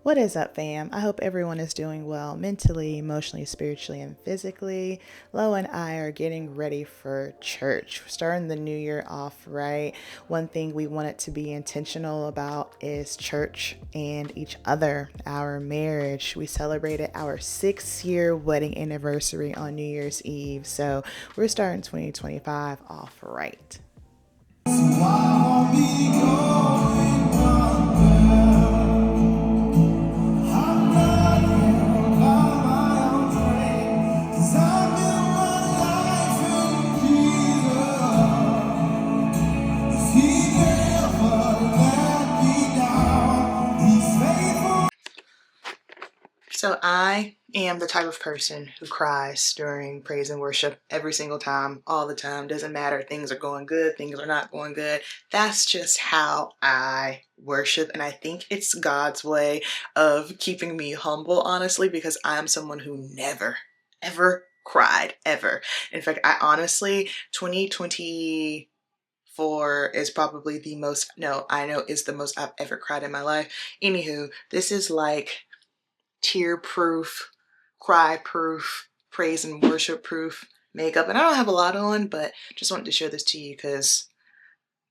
What is up, fam? I hope everyone is doing well mentally, emotionally, spiritually, and physically. Lo and I are getting ready for church. We're starting the new year off right. One thing we wanted to be intentional about is church and each other, our marriage. We celebrated our 6-year wedding anniversary on New Year's Eve, so we're starting 2025 off right. So I am the type of person who cries during praise and worship every single time, all the time. Doesn't matter. Things are going good. Things are not going good. That's just how I worship. And I think it's God's way of keeping me humble, honestly, because I'm someone who never, ever cried, ever. In fact, I honestly, 2024 is probably the most, no, I know is the most I've ever cried in my life. Anywho, this is like tear proof, cry proof, praise and worship proof makeup. And I don't have a lot on, but just wanted to share this to you because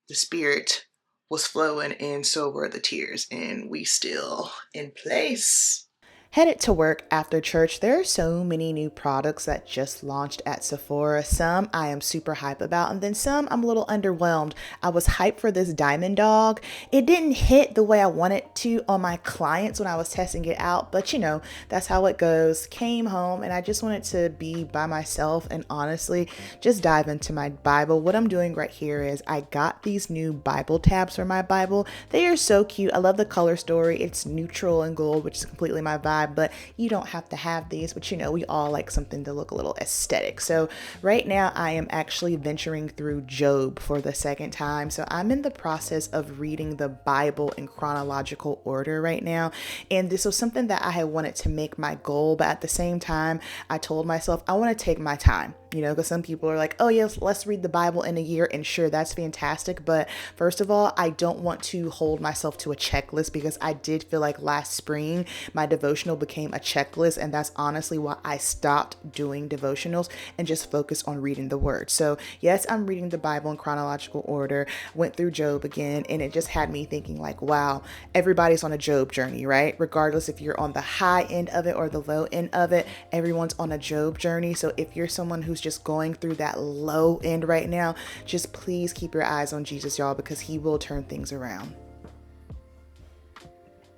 the spirit was flowing and so were the tears, and we still in place. Headed to work after church. There are so many new products that just launched at Sephora. Some I am super hype about, and then some I'm a little underwhelmed. I was hyped for this diamond dog. It didn't hit the way I wanted to on my clients when I was testing it out, but you know, that's how it goes. Came home and I just wanted to be by myself and honestly just dive into my Bible. What I'm doing right here is I got these new Bible tabs for my Bible. They are so cute. I love the color story. It's neutral and gold, which is completely my vibe, but you don't have to have these, but you know, we all like something to look a little aesthetic. So right now I am actually venturing through Job for the second time. So I'm in the process of reading the Bible in chronological order right now. And this was something that I had wanted to make my goal, but at the same time, I told myself I want to take my time. You know, because some people are like, oh yes, let's read the Bible in a year. And sure, that's fantastic. But first of all, I don't want to hold myself to a checklist, because I did feel like last spring, my devotional became a checklist. And that's honestly why I stopped doing devotionals and just focused on reading the word. So yes, I'm reading the Bible in chronological order, went through Job again, and it just had me thinking like, wow, everybody's on a Job journey, right? Regardless if you're on the high end of it or the low end of it, everyone's on a Job journey. So if you're someone who's just going through that low end right now, just please keep your eyes on Jesus, y'all, because he will turn things around.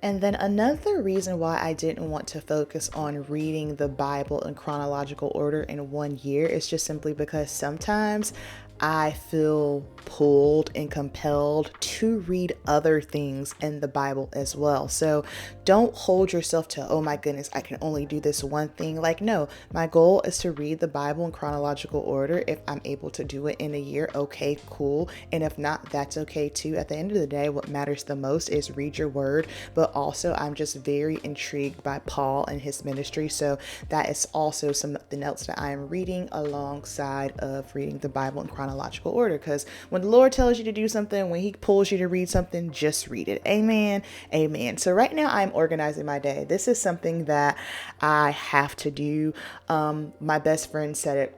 And then another reason why I didn't want to focus on reading the Bible in chronological order in 1 year is just simply because sometimes I feel pulled and compelled to read other things in the Bible as well. So don't hold yourself to, oh my goodness, I can only do this one thing. Like, no, my goal is to read the Bible in chronological order. If I'm able to do it in a year, okay, cool. And if not, that's okay too. At the end of the day, what matters the most is read your word. But also, I'm just very intrigued by Paul and his ministry. So that is also something else that I am reading alongside of reading the Bible in chronological order. Because when the Lord tells you to do something, when he pulls you to read something, just read it. Amen. Amen. So right now I'm organizing my day. This is something that I have to do. My best friend said it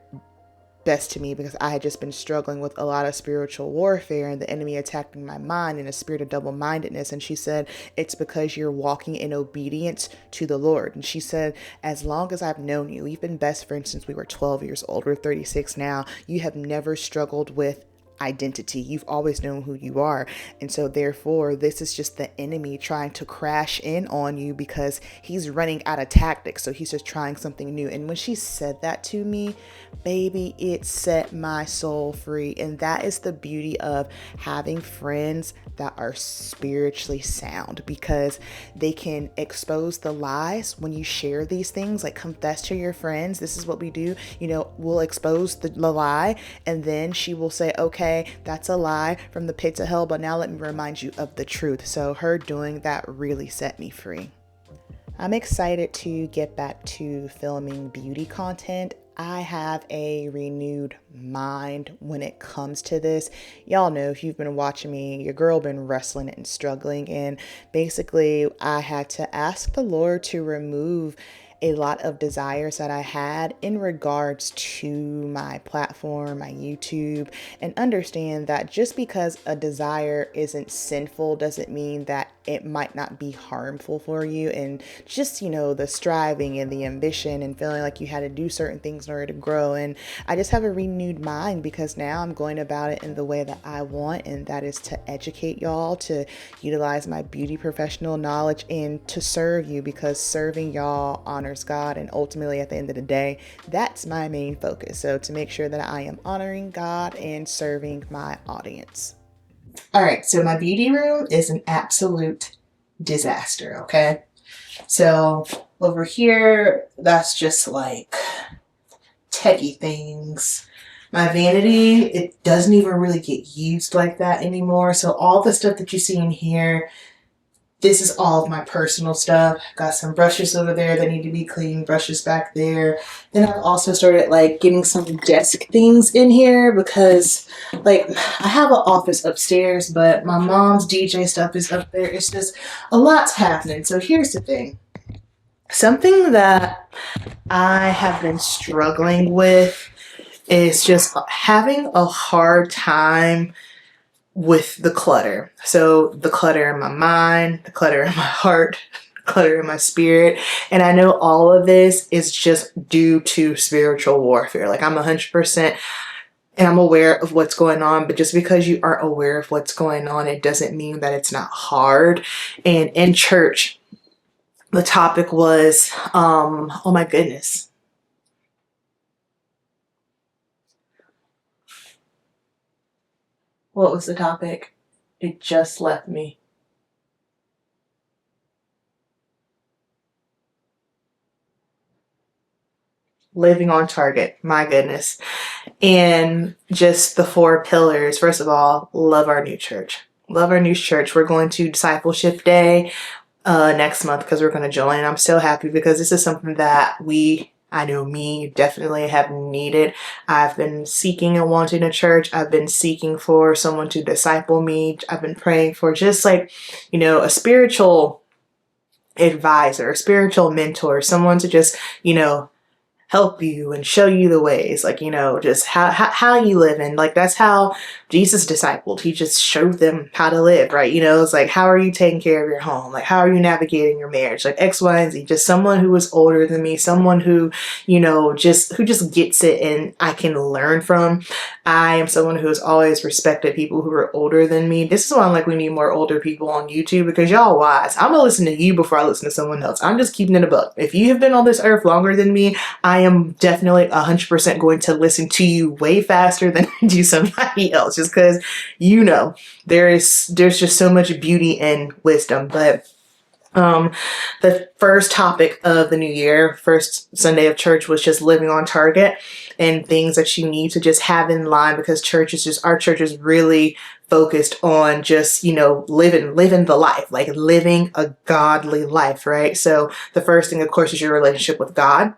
best to me, because I had just been struggling with a lot of spiritual warfare and the enemy attacking my mind in a spirit of double-mindedness. And she said, it's because you're walking in obedience to the Lord. And she said, as long as I've known you, we've been best friends since we were 12 years old. We're 36 now. You have never struggled with identity. You've always known who you are. And so therefore, this is just the enemy trying to crash in on you because he's running out of tactics. So he's just trying something new. And when she said that to me, baby, it set my soul free. And that is the beauty of having friends that are spiritually sound, because they can expose the lies when you share these things. Like, confess to your friends. This is what we do. You know, we'll expose the lie, and then she will say, okay, that's a lie from the pits of hell, but now let me remind you of the truth. So her doing that really set me free. I'm excited to get back to filming beauty content. I have a renewed mind when it comes to this. Y'all know, if you've been watching me, your girl been wrestling and struggling, and basically I had to ask the Lord to remove a lot of desires that I had in regards to my platform, my YouTube, and understand that just because a desire isn't sinful doesn't mean that it might not be harmful for you. And just, the striving and the ambition and feeling like you had to do certain things in order to grow. And I just have a renewed mind because now I'm going about it in the way that I want, and that is to educate y'all, to utilize my beauty professional knowledge, and to serve you, because serving y'all honors God. And ultimately, at the end of the day, that's my main focus. So to make sure that I am honoring God and serving my audience. All right, so my beauty room is an absolute disaster, okay? So over here, that's just like techie things. My vanity, it doesn't even really get used like that anymore. So all the stuff that you see in here, this is all of my personal stuff. Got some brushes over there that need to be cleaned, brushes back there. Then I've also started getting some desk things in here because I have an office upstairs, but my mom's DJ stuff is up there. It's just a lot's happening. So here's the thing. Something that I have been struggling with is just having a hard time with the clutter. So the clutter in my mind, the clutter in my heart, the clutter in my spirit. And I know all of this is just due to spiritual warfare. I'm 100% and I'm aware of what's going on, but just because you aren't aware of what's going on, it doesn't mean that it's not hard. And in church, the topic was, oh my goodness. What was the topic? It just left me. Living on target. My goodness. And just the 4 pillars. First of all, love our new church. Love our new church. We're going to discipleship day next month because we're going to join. I'm so happy because this is something that I know me definitely have needed. I've been seeking and wanting a church. I've been seeking for someone to disciple me. I've been praying for just a spiritual advisor, a spiritual mentor, someone to just, help you and show you the ways, just how you live. And that's how Jesus discipled. He just showed them how to live, right? It's how are you taking care of your home? How are you navigating your marriage? X, Y, and Z. Just someone who was older than me, someone who, who just gets it and I can learn from. I am someone who has always respected people who are older than me. This is why we need more older people on YouTube, because y'all wise. I'm gonna listen to you before I listen to someone else. I'm just keeping it a buck. If you have been on this earth longer than me, I am definitely 100% going to listen to you way faster than I do somebody else, just because there's just so much beauty and wisdom. But the first topic of the new year, first Sunday of church, was just living on target and things that you need to just have in line, because our church is really focused on just, living the life, living a godly life, right? So the first thing, of course, is your relationship with God.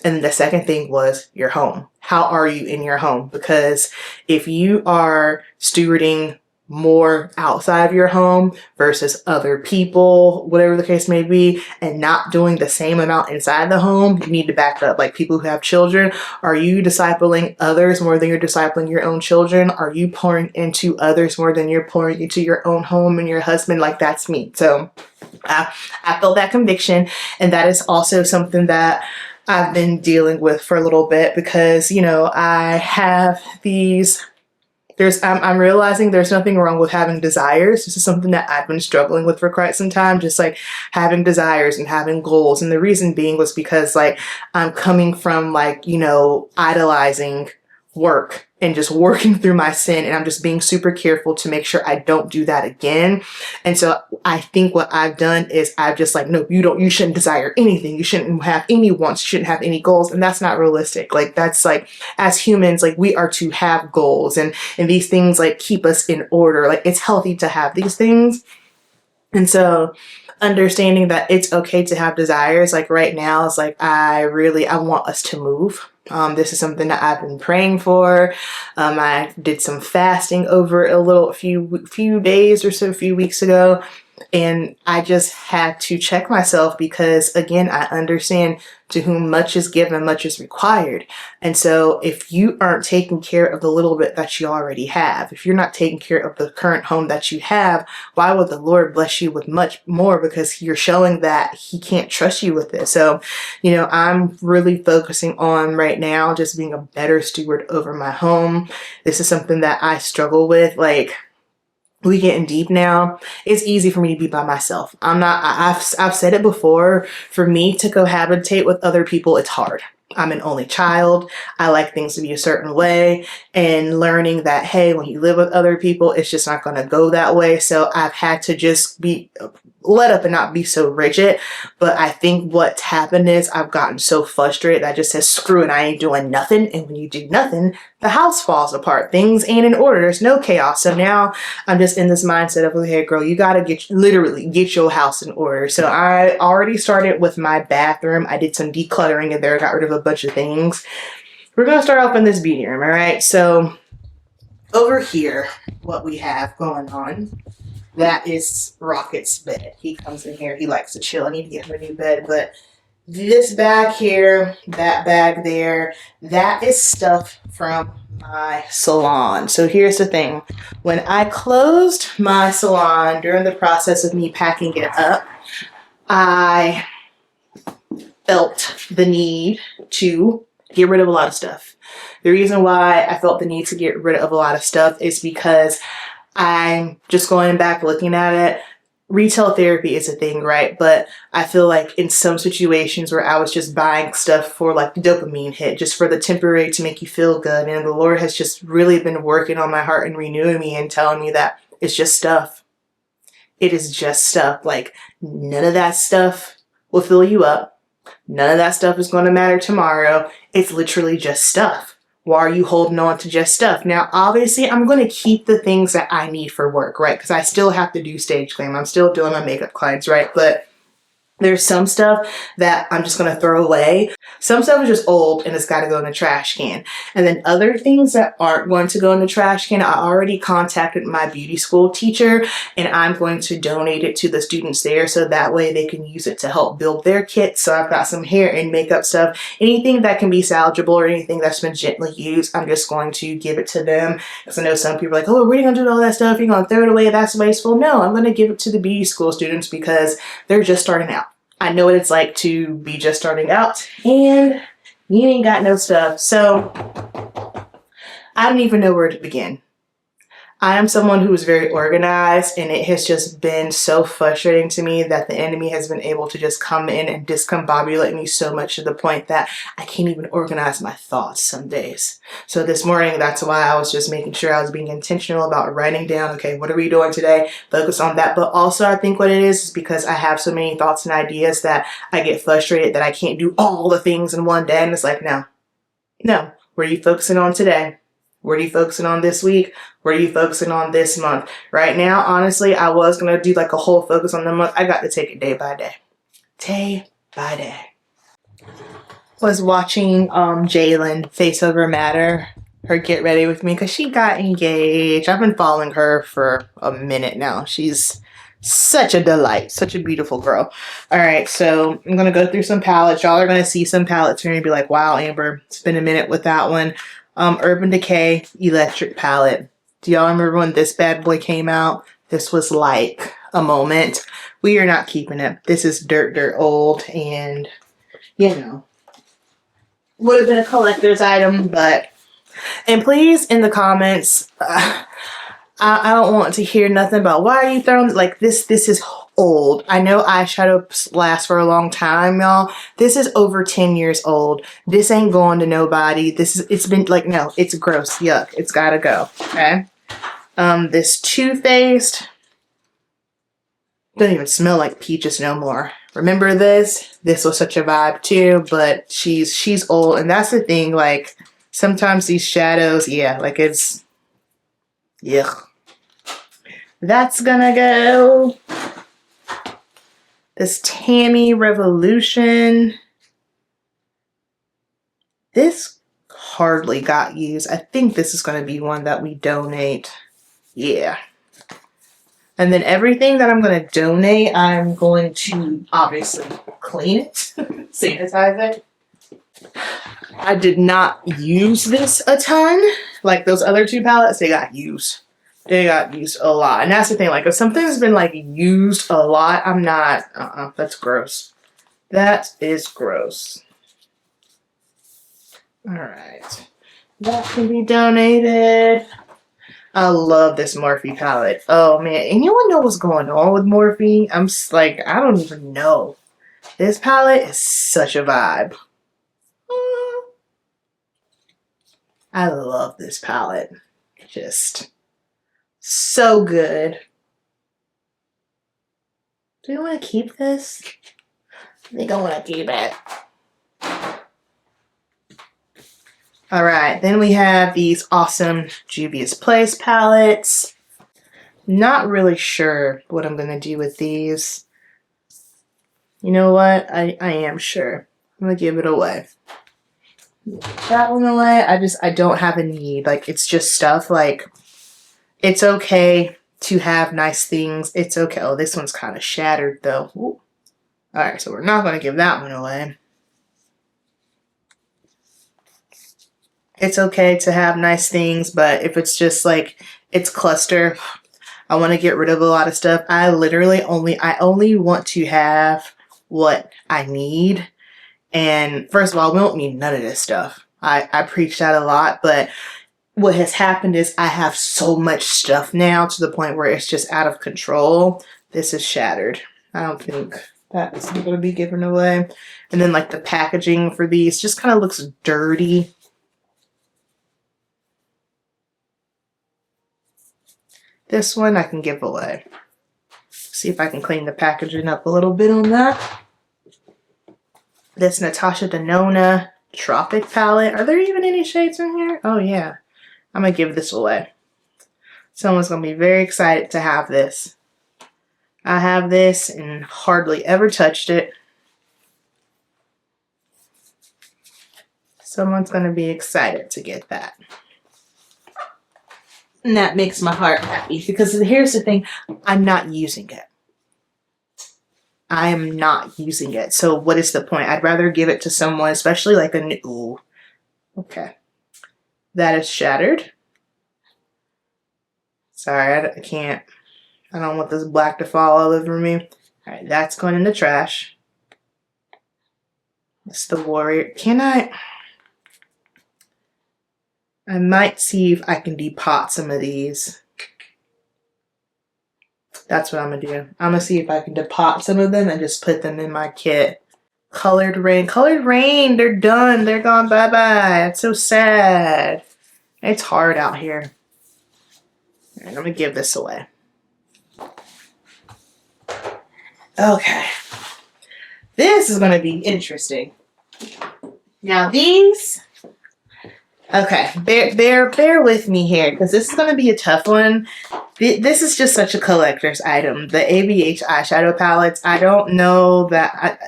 And the second thing was your home. How are you in your home? Because if you are stewarding more outside of your home versus other people, whatever the case may be, and not doing the same amount inside the home, you need to back up. People who have children, are you discipling others more than you're discipling your own children? Are you pouring into others more than you're pouring into your own home and your husband? That's me. So I felt that conviction. And that is also something that I've been dealing with for a little bit, because, I have I'm realizing there's nothing wrong with having desires. This is something that I've been struggling with for quite some time, just having desires and having goals. And the reason being was because I'm coming from idolizing work and just working through my sin, and I'm just being super careful to make sure I don't do that again. And so I think what I've done is I've just no, you shouldn't desire anything. You shouldn't have any wants. You shouldn't have any goals. And that's not realistic. That's as humans, we are to have goals, and these things keep us in order. It's healthy to have these things. And so understanding that it's okay to have desires, right now, is I want us to move. This is something that I've been praying for. I did some fasting over a few days or so, a few weeks ago. And I just had to check myself because, again, I understand to whom much is given, much is required. And so if you aren't taking care of the little bit that you already have, if you're not taking care of the current home that you have, why would the Lord bless you with much more? Because you're showing that he can't trust you with it. So, you know, I'm really focusing on right now just being a better steward over my home. This is something that I struggle with. Like, we getting deep now. It's easy for me to be by myself. I've said it before. For me to cohabitate with other people, it's hard. I'm an only child. I like things to be a certain way, and learning that, hey, when you live with other people, it's just not going to go that way. So I've had to just be let up and not be so rigid. But I think what's happened is I've gotten so frustrated that I just said, screw it, I ain't doing nothing. And when you do nothing, the house falls apart. Things ain't in order. There's no chaos. So now I'm just in this mindset of, okay, girl, you got to literally get your house in order. So I already started with my bathroom. I did some decluttering in there, got rid of a bunch of things. We're going to start off in this beauty room. All right. So over here, what we have going on, that is Rocket's bed. He comes in here. He likes to chill. I need to get him a new bed. But this bag here, that bag there, that is stuff from my salon. So here's the thing. When I closed my salon during the process of me packing it up, I felt the need to get rid of a lot of stuff. The reason why I felt the need to get rid of a lot of stuff is because I'm just going back looking at it. Retail therapy is a thing, right? But I feel like in some situations where I was just buying stuff for like the dopamine hit, just for the temporary to make you feel good. And the Lord has just really been working on my heart and renewing me and telling me that it's just stuff. It is just stuff. Like, none of that stuff will fill you up. None of that stuff is going to matter tomorrow. It's literally just stuff. Why are you holding on to just stuff? Now, obviously, I'm going to keep the things that I need for work, right? Because I still have to do stage glam. I'm still doing my makeup clients, right? But there's some stuff that I'm just going to throw away. Some stuff is just old and it's got to go in the trash can. And then other things that aren't going to go in the trash can, I already contacted my beauty school teacher and I'm going to donate it to the students there so that way they can use it to help build their kits. So I've got some hair and makeup stuff. Anything that can be salvageable or anything that's been gently used, I'm just going to give it to them. Because I know some people are like, oh, where are you going to do all that stuff? You're going to throw it away. That's wasteful. No, I'm going to give it to the beauty school students because they're just starting out. I know what it's like to be just starting out and you ain't got no stuff. So I don't even know where to begin. I am someone who is very organized and it has just been so frustrating to me that the enemy has been able to just come in and discombobulate me so much to the point that I can't even organize my thoughts some days. So this morning, that's why I was just making sure I was being intentional about writing down, okay, what are we doing today? Focus on that. But also I think what it is because I have so many thoughts and ideas that I get frustrated that I can't do all the things in one day. And it's like, no, what are you focusing on today? What are you focusing on this week? What are you focusing on this month? Right now, honestly, I was going to do like a whole focus on the month. I got to take it day by day. Day by day. Was watching Jalen Face Over Matter, her Get Ready With Me, because she got engaged. I've been following her for a minute now. She's such a delight. Such a beautiful girl. All right, so I'm going to go through some palettes. Y'all are going to see some palettes here and be like, wow, Amber, it's been a minute with that one. Urban Decay Electric Palette. Do y'all remember when this bad boy came out? This was like a moment. We are not keeping it. This is dirt old and, you know, would have been a collector's item, but, and please in the comments, I don't want to hear nothing about why are you throwing, like this is old. I know eyeshadow lasts for a long time, y'all. This is over 10 years old. This ain't going to nobody. It's been like, no, it's gross. Yuck. It's gotta go. Okay. This Too Faced doesn't even smell like peaches no more. Remember this? This was such a vibe too, but she's old. And that's the thing, like sometimes these shadows, yeah, like it's, yuck. That's gonna go. This Tammy Revolution. This hardly got used. I think this is going to be one that we donate. Yeah. And then everything that I'm going to donate, I'm going to obviously clean it, sanitize it. I did not use this a ton. Like those other two palettes, they got used. They got used a lot. And that's the thing, like if something's been like used a lot, I'm not, that's gross. That is gross. All right. That can be donated. I love this Morphe palette. Oh man, anyone know what's going on with Morphe? I'm just like, I don't even know. This palette is such a vibe. I love this palette. Just so good. Do you want to keep this? I think I want to keep it. Alright, then we have these awesome Juvia's Place palettes. Not really sure what I'm going to do with these. You know what? I am sure. I'm going to give it away. That one away. I don't have a need. Like, it's just stuff like, it's okay to have nice things. It's okay. Oh, this one's kind of shattered though. Alright, so we're not going to give that one away. It's okay to have nice things, but if it's just like, it's cluster, I want to get rid of a lot of stuff. I only want to have what I need. And first of all, we don't need none of this stuff. I preach that a lot, but what has happened is I have so much stuff now to the point where it's just out of control. This is shattered. I don't think that is going to be given away. And then like the packaging for these just kind of looks dirty. This one I can give away. See if I can clean the packaging up a little bit on that. This Natasha Denona Tropic palette. Are there even any shades in here? Oh yeah. I'm going to give this away. Someone's going to be very excited to have this. I have this and hardly ever touched it. Someone's going to be excited to get that. And that makes my heart happy because here's the thing, I'm not using it. I am not using it. So what is the point? I'd rather give it to someone, especially like a new, ooh, okay. That is shattered. Sorry, I can't. I don't want this black to fall all over me. All right, that's going in the trash. It's the Warrior. Can I might see if I can depot some of these. That's what I'm going to do. I'm going to see if I can depot some of them and just put them in my kit. Colored Rain. Colored Rain, they're done. They're gone bye-bye. It's so sad. It's hard out here. All right, I'm going to give this away. Okay. This is going to be interesting. Now these... Okay, bear with me here because this is going to be a tough one. This is just such a collector's item. The ABH eyeshadow palettes, I don't know that...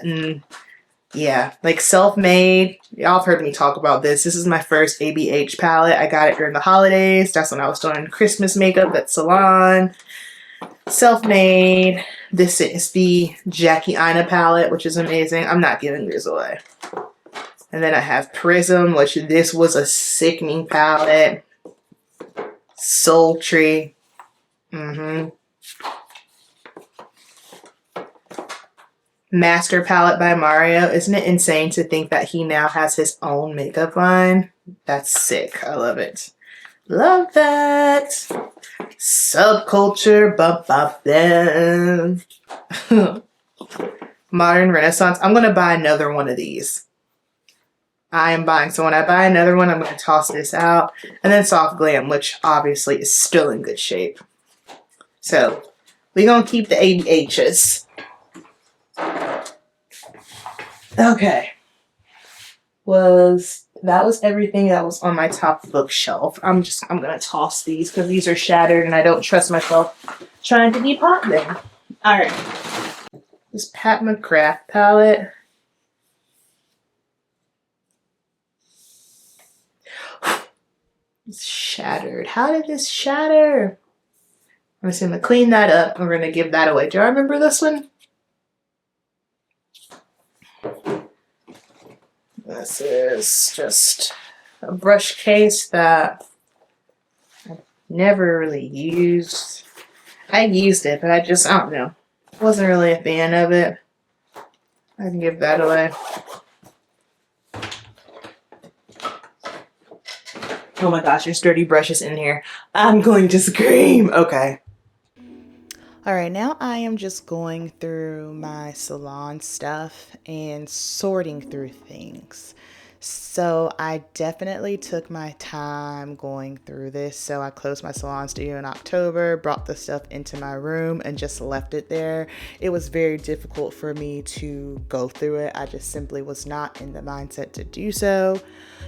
yeah, like self-made. Y'all have heard me talk about this. This is my first ABH palette. I got it during the holidays. That's when I was doing Christmas makeup at Salon. Self-made. This is the Jackie Aina palette, which is amazing. I'm not giving this away. And then I have Prism, which this was a sickening palette. Sultry. Master palette by Mario. Isn't it insane to think that he now has his own makeup line? That's sick. I love it. Love that. Subculture. Bump them. Modern Renaissance. I'm going to buy another one of these. I am buying. So when I buy another one, I'm going to toss this out. And then Soft Glam, which obviously is still in good shape. So we're going to keep the ABHs. Okay. That was everything that was on my top bookshelf. I'm going to toss these because these are shattered and I don't trust myself trying to depot them. All right. This Pat McGrath palette. It's shattered. How did this shatter? I'm just gonna clean that up. We're gonna give that away. Do I remember this one? This is just a brush case that I never really used. I used it, but I don't know. Wasn't really a fan of it. I can give that away. Oh my gosh, there's dirty brushes in here. I'm going to scream. Okay. All right, now I am just going through my salon stuff and sorting through things. So I definitely took my time going through this. So I closed my salon studio in October, brought the stuff into my room and just left it there. It was very difficult for me to go through it. I just simply was not in the mindset to do so.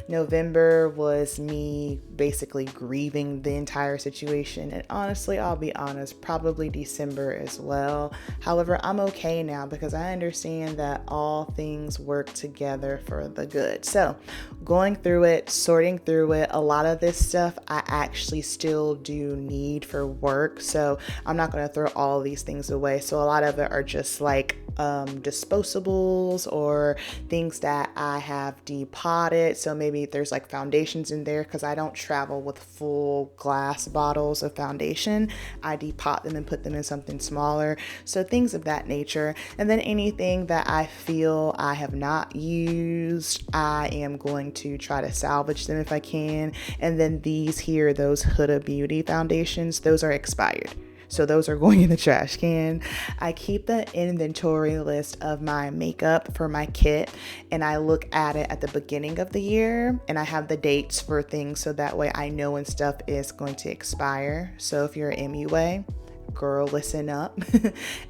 November was me basically grieving the entire situation. And honestly, I'll be honest, probably December as well. However, I'm okay now because I understand that all things work together for the good. So going through it, sorting through it, a lot of this stuff I actually still do need for work. So I'm not going to throw all of these things away. So a lot of it are just like disposables or things that I have depotted. So maybe there's like foundations in there because I don't travel with full glass bottles of foundation. I depot them and put them in something smaller. So things of that nature. And then anything that I feel I have not used, I am going to try to salvage them if I can. And then these here, those Huda Beauty foundations, those are expired. So those are going in the trash can. I keep the inventory list of my makeup for my kit and I look at it at the beginning of the year and I have the dates for things so that way I know when stuff is going to expire. So if you're an MUA, girl, listen up.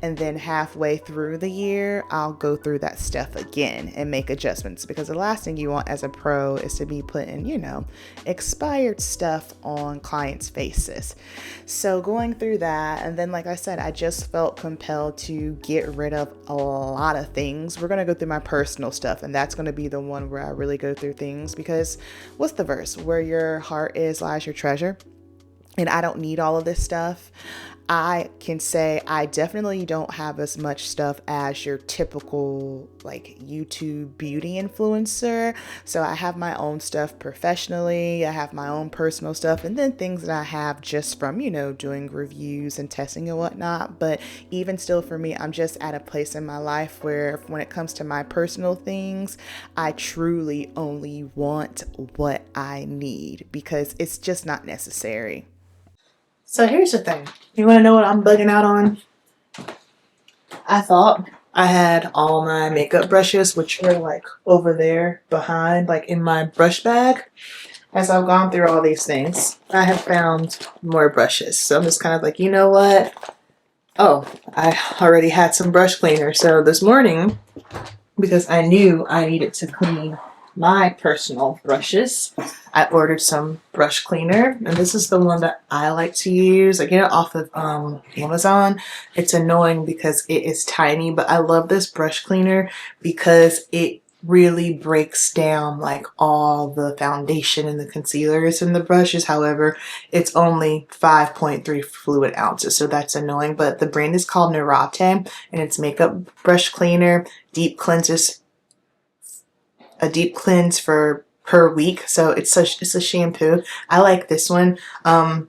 And then halfway through the year, I'll go through that stuff again and make adjustments because the last thing you want as a pro is to be putting, expired stuff on clients' faces. So going through that, and then like I said, I just felt compelled to get rid of a lot of things. We're going to go through my personal stuff, and that's going to be the one where I really go through things because what's the verse? Where your heart is lies your treasure. And I don't need all of this stuff. I can say I definitely don't have as much stuff as your typical like YouTube beauty influencer. So I have my own stuff professionally. I have my own personal stuff and then things that I have just from, doing reviews and testing and whatnot. But even still for me, I'm just at a place in my life where when it comes to my personal things, I truly only want what I need because it's just not necessary. So here's the thing. You want to know what I'm bugging out on? I thought I had all my makeup brushes, which are like over there behind, like in my brush bag. As I've gone through all these things, I have found more brushes. So I'm just kind of like, you know what? Oh, I already had some brush cleaner. So this morning, because I knew I needed to clean my personal brushes, I ordered some brush cleaner, and this is the one that I like to use. I get it off of Amazon. It's annoying because it is tiny, but I love this brush cleaner because it really breaks down like all the foundation and the concealers in the brushes. However, it's only 5.3 fluid ounces, so that's annoying. But the brand is called Nerate, and it's makeup brush cleaner, deep cleanses, a deep cleanse for per week. So it's a shampoo. I like this one. The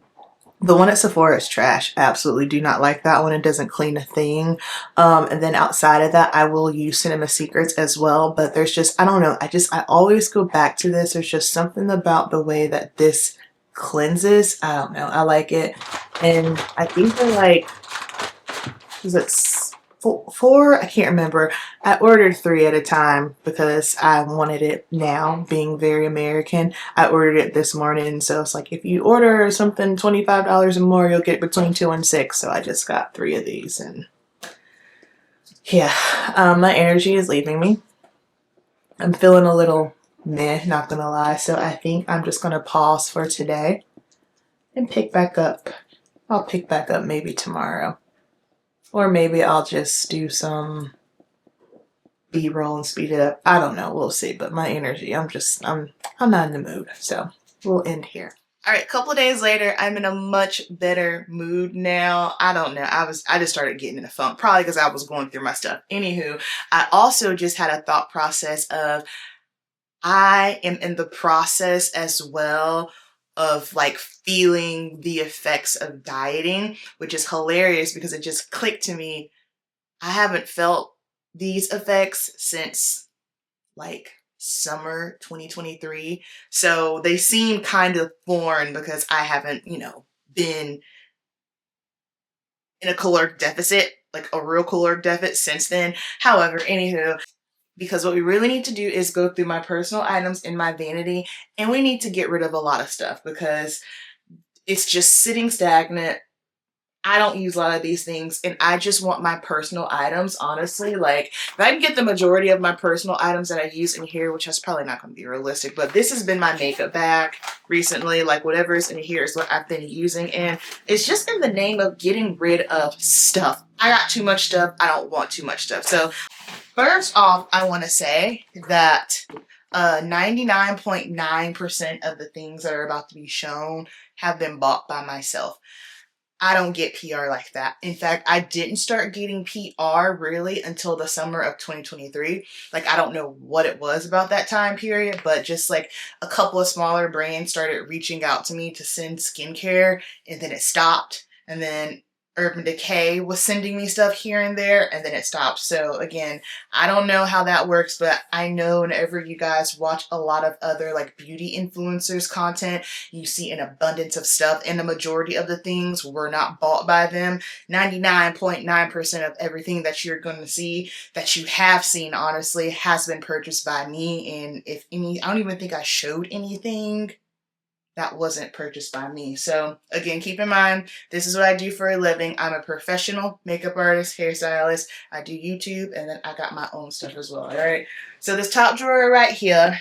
one at Sephora is trash. I absolutely do not like that one. It doesn't clean a thing. And then outside of that, I will use Cinema Secrets as well. But there's just, I don't know. I always go back to this. There's just something about the way that this cleanses. I don't know. I like it. And I think they're like, is it four? I can't remember. I ordered 3 at a time because I wanted it now, being very American. I ordered it this morning, so it's like if you order something $25 or more, you'll get between 2 and 6. So I just got 3 of these, and yeah, my energy is leaving me. I'm feeling a little meh, not gonna lie. So I think I'm just gonna pause for today and pick back up. I'll pick back up maybe tomorrow. Or maybe I'll just do some B-roll and speed it up. I don't know. We'll see. But my energy, I'm not in the mood. So we'll end here. All right, a couple of days later, I'm in a much better mood now. I don't know. I just started getting in a funk, probably because I was going through my stuff. Anywho, I also just had a thought process of I am in the process as well of like feeling the effects of dieting, which is hilarious because it just clicked to me. I haven't felt these effects since like summer 2023. So they seem kind of foreign because I haven't, been in a caloric deficit, like a real caloric deficit since then. However, anywho, because what we really need to do is go through my personal items in my vanity, and we need to get rid of a lot of stuff because it's just sitting stagnant. I don't use a lot of these things, and I just want my personal items, honestly. Like, if I can get the majority of my personal items that I use in here, which is probably not going to be realistic, but this has been my makeup bag recently. Like, whatever is in here is what I've been using, and it's just in the name of getting rid of stuff. I got too much stuff. I don't want too much stuff. So, first off, I want to say that 99.9% of the things that are about to be shown have been bought by myself. I don't get PR like that. In fact, I didn't start getting PR really until the summer of 2023. Like, I don't know what it was about that time period, but just like a couple of smaller brands started reaching out to me to send skincare, and then it stopped. And then Urban Decay was sending me stuff here and there, and then it stopped. So again, I don't know how that works, but I know whenever you guys watch a lot of other like beauty influencers content, you see an abundance of stuff, and the majority of the things were not bought by them. 99.9% of everything that you're going to see, that you have seen, honestly, has been purchased by me. And if any, I don't even think I showed anything that wasn't purchased by me. So again, keep in mind, this is what I do for a living. I'm a professional makeup artist, hairstylist. I do YouTube, and then I got my own stuff as well. All right. So this top drawer right here.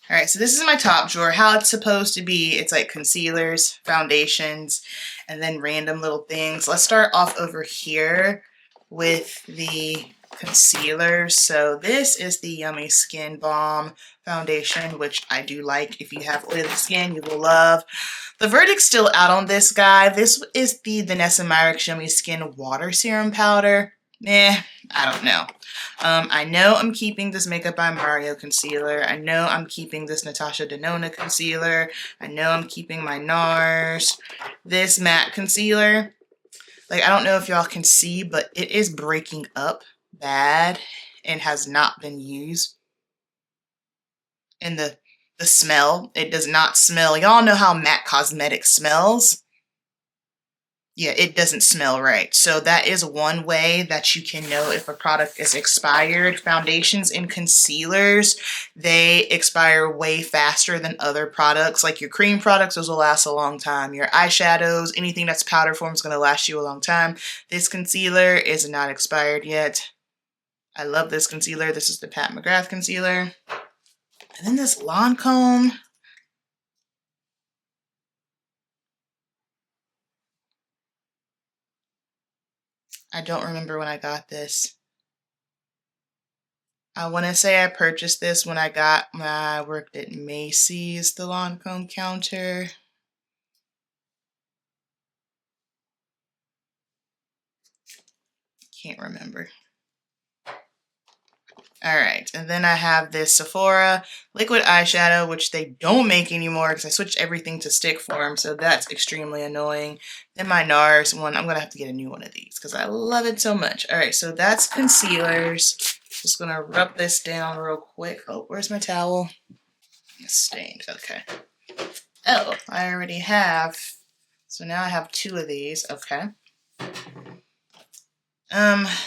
All right, so this is my top drawer. How it's supposed to be, it's like concealers, foundations, and then random little things. Let's start off over here with the concealers. So this is the Yummy Skin Balm foundation, which I do like. If you have oily skin, you will love. The verdict's still out on this guy. This is the Vanessa Myricks Yummy Skin Water Serum Powder. I don't know. I know I'm keeping this Makeup by Mario concealer. I know I'm keeping this Natasha Denona concealer. I know I'm keeping my NARS. This matte concealer, like, I don't know if y'all can see, but it is breaking up bad and has not been used. And the smell, it does not smell. Y'all know how matte cosmetics smells. Yeah, it doesn't smell right. So that is one way that you can know if a product is expired. Foundations and concealers, they expire way faster than other products. Like your cream products, those will last a long time. Your eyeshadows, anything that's powder form is going to last you a long time. This concealer is not expired yet. I love this concealer. This is the Pat McGrath concealer. And then this Lancome. I don't remember when I got this. I want to say I purchased this when I worked at Macy's, the Lancome counter. Can't remember. Alright, and then I have this Sephora liquid eyeshadow, which they don't make anymore because I switched everything to stick form, so that's extremely annoying. Then my NARS one, I'm going to have to get a new one of these because I love it so much. Alright, so that's concealers. Just going to rub this down real quick. Oh, where's my towel? It's stained. Okay. Oh, I already have. So now I have two of these. Okay.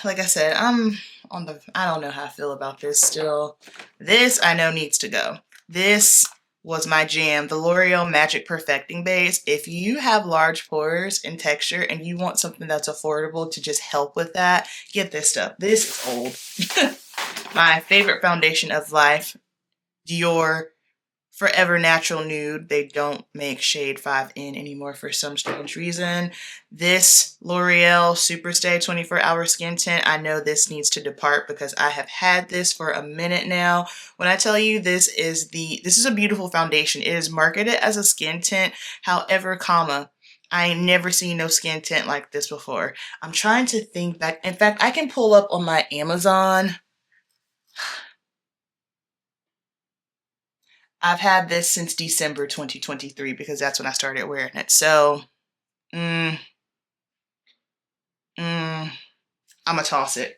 Like I said, I'm on the, I don't know how I feel about this still. This I know needs to go. This was my jam, the L'Oreal Magic Perfecting Base. If you have large pores and texture and you want something that's affordable to just help with that, get this stuff. This is old. My favorite foundation of life, Dior Forever Natural Nude. They don't make shade 5N anymore for some strange reason. This L'Oreal Superstay 24-Hour Skin Tint. I know this needs to depart because I have had this for a minute now. When I tell you this is a beautiful foundation. It is marketed as a skin tint. However, I ain't never seen no skin tint like this before. I'm trying to think back. In fact, I can pull up on my Amazon. I've had this since December 2023 because that's when I started wearing it. So, I'm gonna toss it.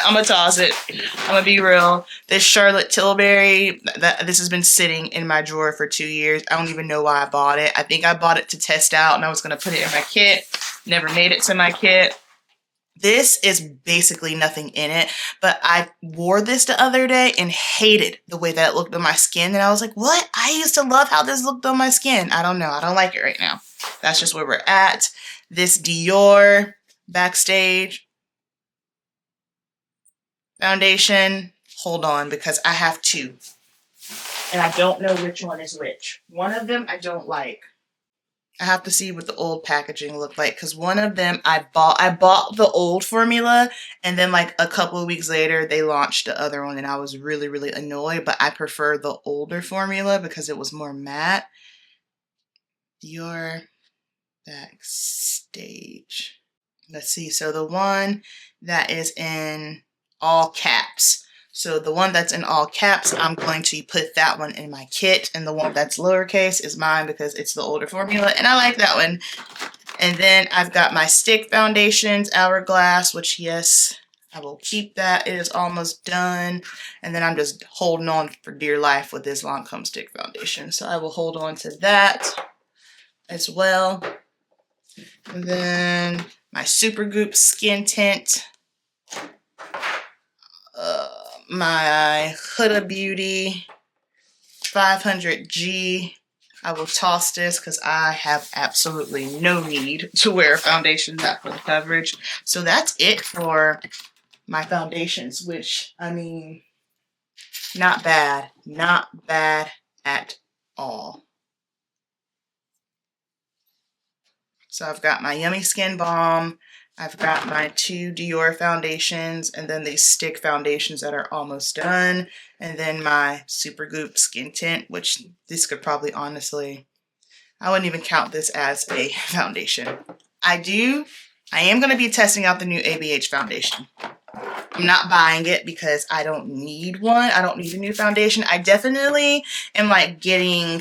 I'm gonna toss it. I'm gonna be real. This Charlotte Tilbury, this has been sitting in my drawer for 2 years. I don't even know why I bought it. I think I bought it to test out and I was gonna put it in my kit. Never made it to my kit. This is basically nothing in it, but I wore this the other day and hated the way that it looked on my skin. And I was like, what? I used to love how this looked on my skin. I don't know. I don't like it right now. That's just where we're at. This Dior Backstage foundation. Hold on, because I have two. And I don't know which one is which. One of them I don't like. I have to see what the old packaging looked like because one of them I bought the old formula and then like a couple of weeks later they launched the other one and I was really, really annoyed, but I prefer the older formula because it was more matte. Dior Backstage. Let's see. So the one that is in all caps. So the one that's in all caps, I'm going to put that one in my kit. And the one that's lowercase is mine because it's the older formula. And I like that one. And then I've got my stick foundations, Hourglass, which yes, I will keep that. It is almost done. And then I'm just holding on for dear life with this Lancome stick foundation. So I will hold on to that as well. And then my Supergoop Skin Tint. My Huda Beauty 500G. I will toss this because I have absolutely no need to wear a foundation that for the coverage. So that's it for my foundations, which, I mean, not bad. Not bad at all. So I've got my Yummy Skin Balm. I've got my two Dior foundations and then these stick foundations that are almost done. And then my Supergoop Skin Tint, which this could probably honestly, I wouldn't even count this as a foundation. I am going to be testing out the new ABH foundation. I'm not buying it because I don't need one. I don't need a new foundation. I definitely am like getting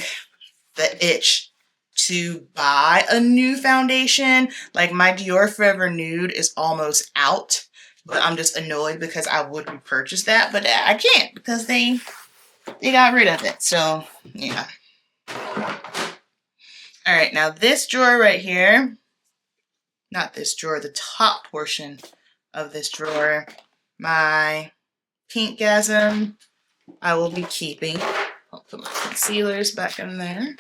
the itch to buy a new foundation. Like my Dior Forever Nude is almost out, but I'm just annoyed because I would repurchase that, but I can't because they got rid of it. So yeah. All right, now this drawer right here, not this drawer, the top portion of this drawer, my Pinkgasm, I will be keeping. I'll put my concealers back in there.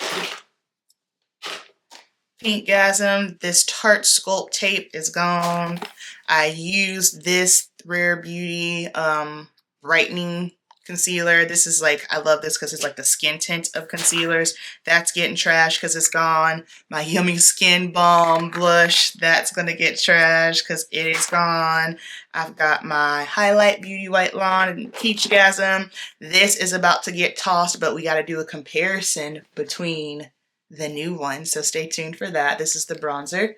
Pinkgasm, this Tarte Sculpt tape is gone. I used this Rare Beauty brightening concealer. This is like, I love this because it's like the skin tint of concealers. That's getting trashed because it's gone. My Yummy Skin Balm blush, that's going to get trashed because it is gone. I've got my Highlight Beauty White Lawn and Peachgasm. This is about to get tossed, but we got to do a comparison between the new one, so stay tuned for that. This is the bronzer.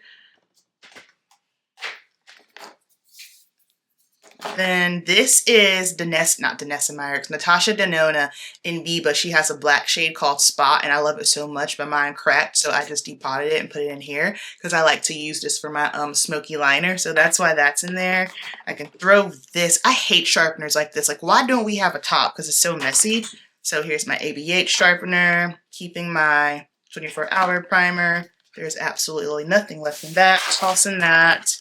Then this is Natasha Denona in Biba. She has a black shade called Spot, and I love it so much, but mine cracked, so I just depotted it and put it in here because I like to use this for my smoky liner, so that's why that's in there. I can throw this. I hate sharpeners like this. Like, why don't we have a top? Because it's so messy. So here's my ABH sharpener, keeping my 24-hour primer. There's absolutely nothing left in that. Tossing that.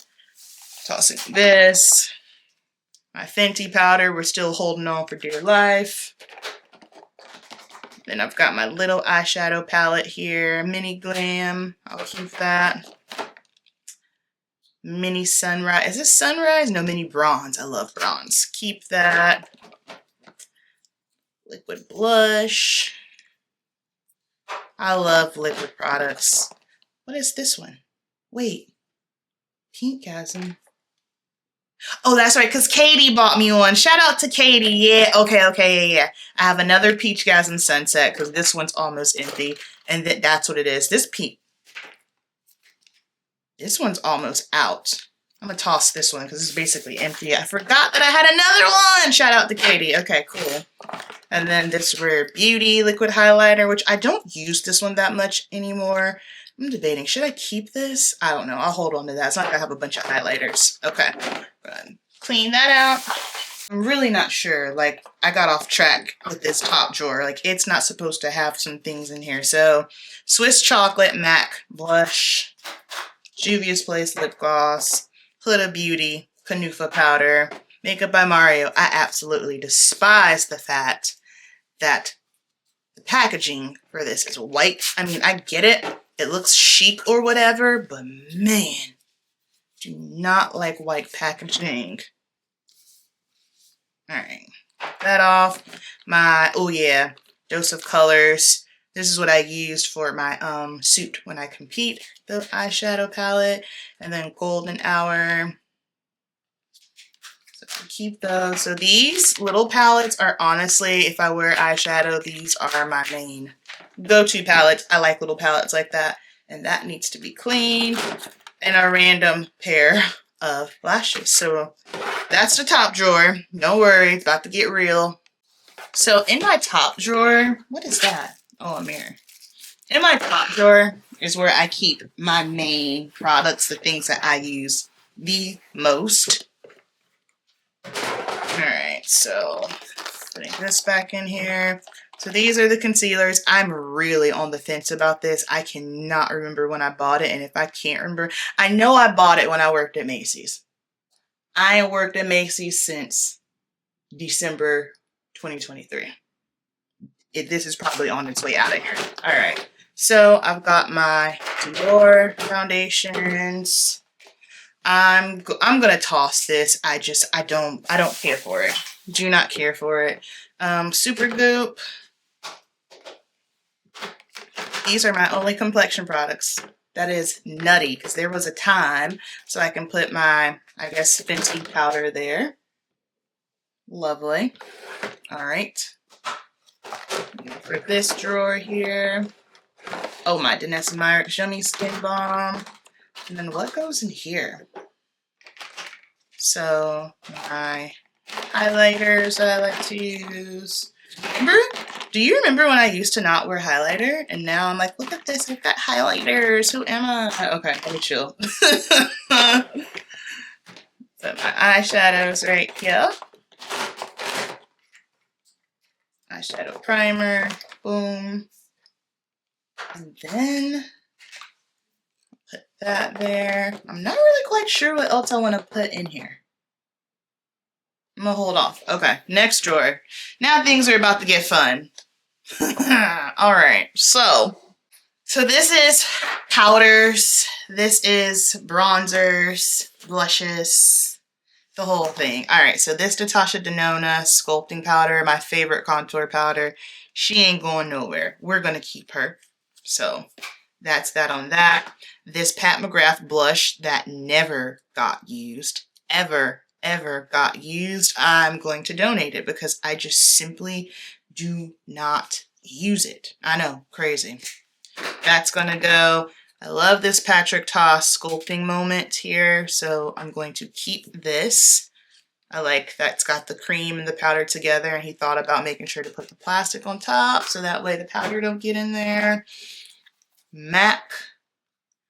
Tossing this. My Fenty powder. We're still holding on for dear life. Then I've got my little eyeshadow palette here. Mini Glam. I'll keep that. Mini Sunrise. Is this Sunrise? No, Mini Bronze. I love bronze. Keep that. Liquid blush. I love liquid products. What is this one? Wait. Pinkgasm. Oh, that's right, because Katie bought me one. Shout out to Katie. Yeah, okay, yeah. I have another Peachgasm Sunset because this one's almost empty. And that's what it is. This one's almost out. I'm going to toss this one because it's basically empty. I forgot that I had another one. Shout out to Katie. Okay, cool. And then this Rare Beauty liquid highlighter, which I don't use this one that much anymore. I'm debating, should I keep this? I don't know. I'll hold on to that. It's not gonna have a bunch of highlighters. Okay, clean that out. I'm really not sure. Like, I got off track with this top drawer. Like, it's not supposed to have some things in here. So, Swiss Chocolate MAC blush, Juvia's Place lip gloss, Huda Beauty Canufa powder, Makeup by Mario. I absolutely despise the fact that the packaging for this is white. I mean, I get it. It looks chic or whatever, but man, do not like white packaging. All right, that off. Oh yeah, Dose of Colors. This is what I used for my suit when I compete, the eyeshadow palette, and then Golden Hour. So keep those. So these little palettes are honestly, if I wear eyeshadow, these are my main go-to palettes. I like little palettes like that. And that needs to be cleaned. And a random pair of lashes. So that's the top drawer. Don't worry, it's about to get real. So in my top drawer, what is that? Oh, a mirror. In my top drawer is where I keep my main products, the things that I use the most. Alright, so putting this back in here. So these are the concealers. I'm really on the fence about this. I cannot remember when I bought it, and if I can't remember, I know I bought it when I worked at Macy's. I ain't worked at Macy's since December 2023. This is probably on its way out of here. Alright, so I've got my Dior foundations. I'm gonna toss this. I don't care for it. Do not care for it. Super Goop. These are my only complexion products. That is nutty because there was a time, so I can put my, I guess, Fenty powder there. Lovely. All right. For this drawer here. Oh, my Danessa Myricks Yummy Skin Balm. And then what goes in here? So my highlighters that I like to use. Do you remember when I used to not wear highlighter? And now I'm like, look at this, I've got highlighters. Who am I? Okay, let me chill. So my eyeshadows right here. Eyeshadow primer. Boom. And then put that there. I'm not really quite sure what else I want to put in here. I'm gonna hold off. Okay, next drawer. Now things are about to get fun. All right, so this is powders. This is bronzers, blushes, the whole thing. All right, so this Natasha Denona sculpting powder, my favorite contour powder. She ain't going nowhere. We're gonna keep her. So that's that on that. This Pat McGrath blush that never got used, ever got used, I'm going to donate it because I just simply do not use it. I know, crazy. That's gonna go. I love this Patrick Ta sculpting moment here, so I'm going to keep this. I like that it's got the cream and the powder together, and he thought about making sure to put the plastic on top so that way the powder don't get in there. MAC.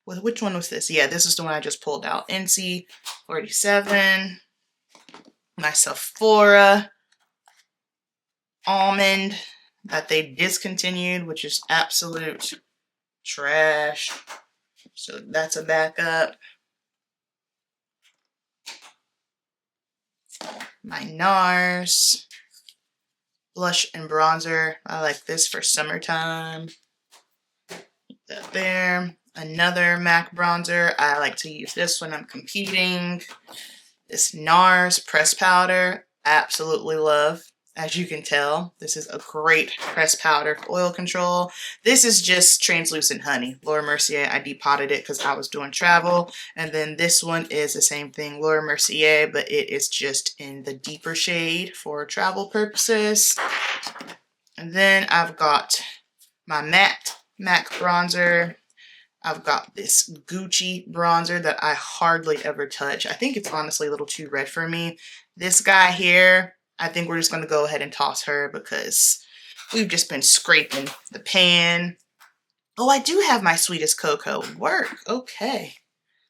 Well, which one was this? Yeah, this is the one I just pulled out. NC 47. My Sephora almond that they discontinued, which is absolute trash. So that's a backup. My NARS blush and bronzer. I like this for summertime. Put that there. Another MAC bronzer. I like to use this when I'm competing. This NARS press powder. Absolutely love. As you can tell, this is a great pressed powder for oil control. This is just translucent honey. Laura Mercier, I depotted it because I was doing travel. And then this one is the same thing, Laura Mercier, but it is just in the deeper shade for travel purposes. And then I've got my matte MAC bronzer. I've got this Gucci bronzer that I hardly ever touch. I think it's honestly a little too red for me. This guy here, I think we're just going to go ahead and toss her because we've just been scraping the pan. Oh, I do have my Sweetest Cocoa. Work. Okay.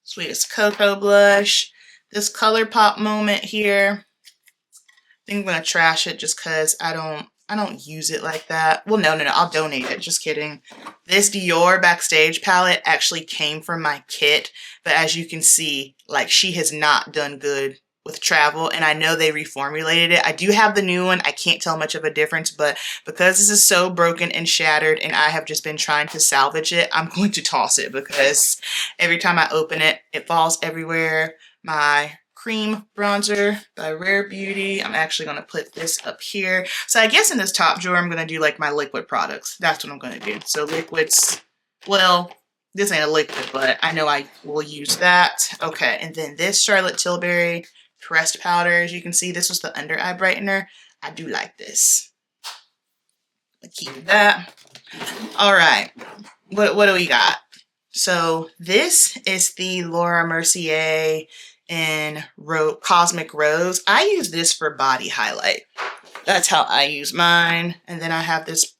Sweetest Cocoa blush. This ColourPop moment here. I think I'm going to trash it just because I don't use it like that. Well, no, I'll donate it. Just kidding. This Dior Backstage palette actually came from my kit, but as you can see, like, she has not done good with travel, and I know they reformulated it. I do have the new one. I can't tell much of a difference, but because this is so broken and shattered and I have just been trying to salvage it, I'm going to toss it because every time I open it, it falls everywhere. My cream bronzer by Rare Beauty. I'm actually going to put this up here. So I guess in this top drawer, I'm going to do like my liquid products. That's what I'm going to do. So liquids, well, this ain't a liquid, but I know I will use that. Okay, and then this Charlotte Tilbury pressed powder. As you can see, this was the under eye brightener. I do like this. I'll keep that. All right, what do we got? So this is the Laura Mercier in Cosmic Rose. I use this for body highlight. That's how I use mine. And then I have this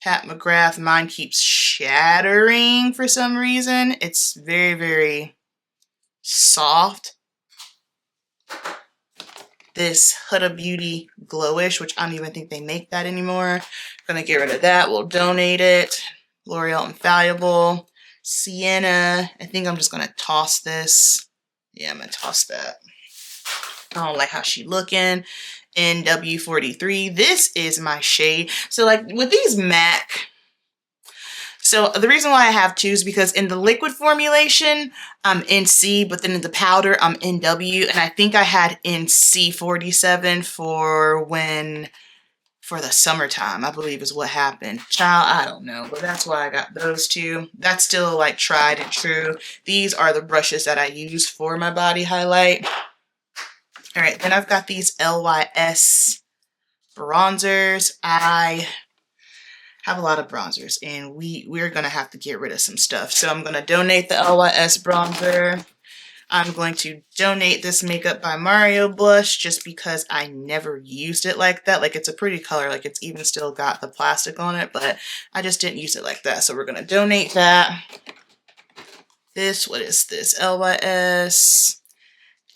Pat McGrath. Mine keeps shattering for some reason. It's very, very soft. This Huda Beauty Glowish, which I don't even think they make that anymore. Gonna get rid of that. We'll donate it. L'Oreal Infallible. Sienna. I think I'm just gonna toss this. Yeah, I'm gonna toss that. I don't like how she looking. NW43. This is my shade. So like with these MAC, so the reason why I have two is because in the liquid formulation, I'm NC, but then in the powder, I'm NW. And I think I had NC47 for the summertime, I believe is what happened. Child, I don't know, but that's why I got those two. That's still like tried and true. These are the brushes that I use for my body highlight. All right, then I've got these LYS bronzers. I have a lot of bronzers and we're gonna have to get rid of some stuff. So I'm gonna donate the LYS bronzer. I'm going to donate this Makeup by Mario blush just because I never used it like that. Like, it's a pretty color, like it's even still got the plastic on it, but I just didn't use it like that. So we're gonna donate that. This, what is this? LYS.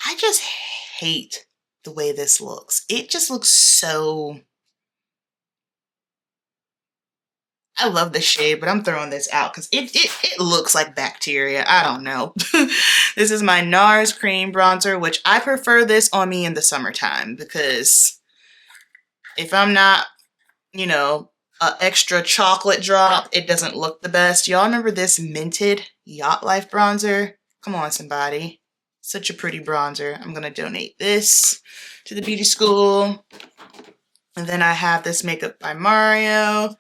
I just hate the way this looks. It just looks so... I love the shade, but I'm throwing this out because it looks like bacteria. I don't know. This is my NARS cream bronzer, which I prefer this on me in the summertime because if I'm not, you know, an extra chocolate drop, it doesn't look the best. Y'all remember this Minted Yacht Life bronzer? Come on, somebody. Such a pretty bronzer. I'm going to donate this to the beauty school. And then I have this Makeup by Mario